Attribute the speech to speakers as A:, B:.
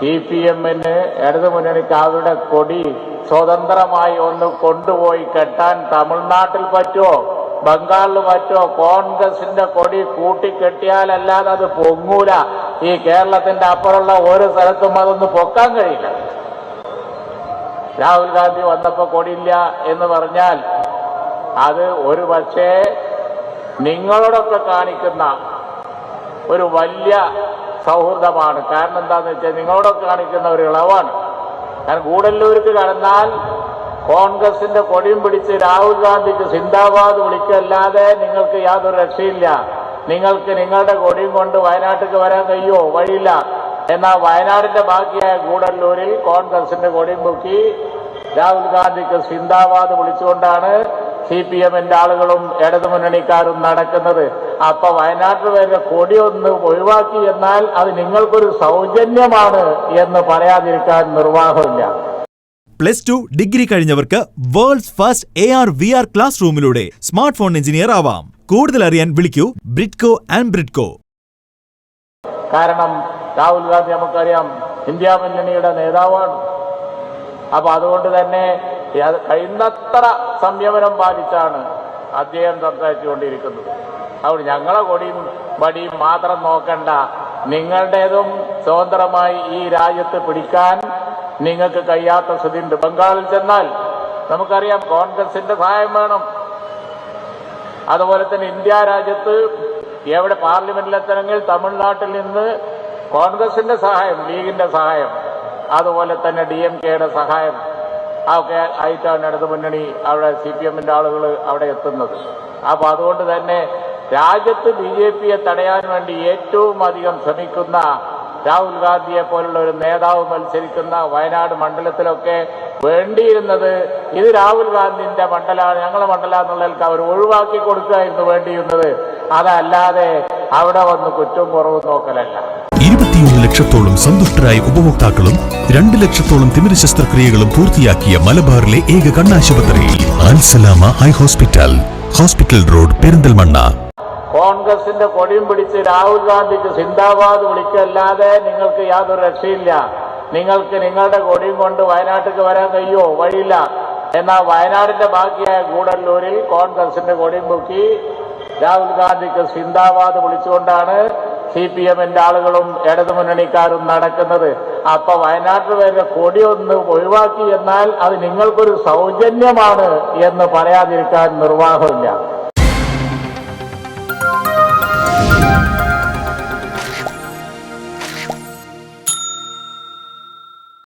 A: CPM-ന് ഇടതുമുന്നണിക്ക് അവരുടെ കൊടി സ്വതന്ത്രമായി ഒന്ന് കൊണ്ടുപോയി കെട്ടാൻ തമിഴ്നാട്ടിൽ പറ്റുമോ, ബംഗാളിൽ പറ്റുമോ? കോൺഗ്രസിന്റെ കൊടി കൂട്ടിക്കെട്ടിയാലല്ലാതെ അത് പൊങ്ങൂല. ഈ കേരളത്തിന്റെ അപ്പുറമുള്ള ഒരു സ്ഥലത്തും അതൊന്ന് പൊക്കാൻ കഴിയില്ല. രാഹുൽ ഗാന്ധി വന്നപ്പോ കൊടിയില്ല എന്ന് പറഞ്ഞാൽ അത് ഒരു പക്ഷേ നിങ്ങളോടൊക്കെ കാണിക്കുന്ന ഒരു വലിയ സൗഹൃദമാണ്. കാരണം എന്താണെന്ന് വെച്ചാൽ നിങ്ങളോടൊക്കെ കാണിക്കുന്ന ഒരു ഇളവാണ്. കാരണം ഗൂഡല്ലൂർക്ക് കടന്നാൽ കോൺഗ്രസിന്റെ കൊടിയും പിടിച്ച് രാഹുൽ ഗാന്ധിക്ക് സിന്ദാബാദ് വിളിക്കല്ലാതെ നിങ്ങൾക്ക് യാതൊരു രക്ഷയില്ല. നിങ്ങൾക്ക് നിങ്ങളുടെ കൊടിയും കൊണ്ട് വയനാട്ടിലേക്ക് വരാൻ കഴിയുമോ? വഴിയില്ല. എന്നാൽ വയനാടിന്റെ ബാക്കിയായ ഗൂഡല്ലൂരിൽ കോൺഗ്രസിന്റെ കൊടിയും പൊക്കി രാഹുൽ ഗാന്ധിക്ക് സിന്ദാബാദ് വിളിച്ചുകൊണ്ടാണ് CPM-ന്റെ ആളുകളും ഇടതുമുന്നണിക്കാരും നടക്കുന്നത്. അപ്പൊ വയനാട്ടിൽ വരെ കൊടി ഒന്ന് ഒഴിവാക്കി എന്നാൽ അത് നിങ്ങൾക്കൊരു സൗജന്യമാണ് എന്ന് പറയാതിരിക്കാൻ നിർവാഹമില്ല.
B: +2 ഡിഗ്രി കഴിഞ്ഞവർക്ക് വേൾഡ്സ് ഫസ്റ്റ് AR/VR ക്ലാസ് റൂമിലൂടെ സ്മാർട്ട് ഫോൺ എഞ്ചിനീയർ ആവാം. കൂടുതൽ അറിയാൻ വിളിക്കൂ ബ്രിഡ്കോ ആൻഡ് ബ്രിഡ്കോ.
A: കാരണം രാഹുൽ ഗാന്ധി നമുക്കറിയാം ഇന്ത്യ മുന്നണിയുടെ നേതാവാണ്. അപ്പൊ അതുകൊണ്ട് തന്നെ കഴിയുന്നത്ര സംയമനം പാലിച്ചാണ് അദ്ദേഹം സംസാരിച്ചുകൊണ്ടിരിക്കുന്നത്. അതുകൊണ്ട് ഞങ്ങളെ കൊടിയും വടിയും മാത്രം നോക്കണ്ട, നിങ്ങളുടേതും സ്വതന്ത്രമായി ഈ രാജ്യത്ത് പിടിക്കാൻ നിങ്ങൾക്ക് കഴിയാത്ത സ്ഥിതിയുണ്ട്. ബംഗാളിൽ ചെന്നാൽ നമുക്കറിയാം കോൺഗ്രസിന്റെ സഹായം വേണം. അതുപോലെ തന്നെ ഇന്ത്യ രാജ്യത്ത് എവിടെ പാർലമെന്റിലെത്തണമെങ്കിൽ തമിഴ്നാട്ടിൽ നിന്ന് കോൺഗ്രസിന്റെ സഹായം, ലീഗിന്റെ സഹായം, അതുപോലെ തന്നെ DMK-യുടെ സഹായം ഒക്കെ ആയിട്ടാണ് ഇടതുമുന്നണി അവിടെ CPM-ന്റെ ആളുകൾ അവിടെ എത്തുന്നത്. അപ്പൊ അതുകൊണ്ട് തന്നെ രാജ്യത്ത് BJP-യെ തടയാൻ വേണ്ടി ഏറ്റവും അധികം ശ്രമിക്കുന്ന രാഹുൽ ഗാന്ധിയെ പോലുള്ള ഒരു നേതാവ് മത്സരിക്കുന്ന വയനാട് മണ്ഡലത്തിലൊക്കെ വേണ്ടിയിരുന്നത് ഇത് രാഹുൽ ഗാന്ധിന്റെ മണ്ഡലമാണ്, ഞങ്ങളുടെ മണ്ഡലം എന്നുള്ളതിൽ അവർ ഒഴിവാക്കി കൊടുക്കുകയായിരുന്നു വേണ്ടിയിരുന്നത്. അതല്ലാതെ അവിടെ വന്ന് കുറ്റവും കുറവും നോക്കലല്ല.
C: 21 ലക്ഷത്തോളം സന്തുഷ്ടരായ ഉപഭോക്താക്കളും 2 ലക്ഷത്തോളം തിമിര ശസ്ത്രക്രിയകളും പൂർത്തിയാക്കിയ മലബാറിലെ ഏക കണ്ണാശുപത്രി Al Salama high hospital, hospital road, Perinthalmanna.
A: കോൺഗ്രസിന്റെ കൊടിയും പിടിച്ച് രാഹുൽ ഗാന്ധിക്ക് സിന്ദാബാദ് വിളിക്കല്ലാതെ നിങ്ങൾക്ക് യാതൊരു രക്ഷയില്ല. നിങ്ങൾക്ക് നിങ്ങളുടെ കൊടിയും കൊണ്ട് വയനാട്ടിലേക്ക് വരാൻ കഴിയുമോ? വഴിയില്ല. എന്നാൽ വയനാടിന്റെ ബാക്കിയായ ഗൂഡല്ലൂരിൽ കോൺഗ്രസിന്റെ കൊടിയും പൊക്കി രാഹുൽ ഗാന്ധിക്ക് സിന്ദാബാദ് വിളിച്ചുകൊണ്ടാണ് CPM-ന്റെ ആളുകളും ഇടതുമുന്നണിക്കാരും നടക്കുന്നത്. അപ്പൊ വയനാട്ടിൽ വരെ കൊടി ഒന്ന് ഒഴിവാക്കി എന്നാൽ അത് നിങ്ങൾക്കൊരു സൗജന്യമാണ് എന്ന് പറയാതിരിക്കാൻ നിർവാഹമില്ല.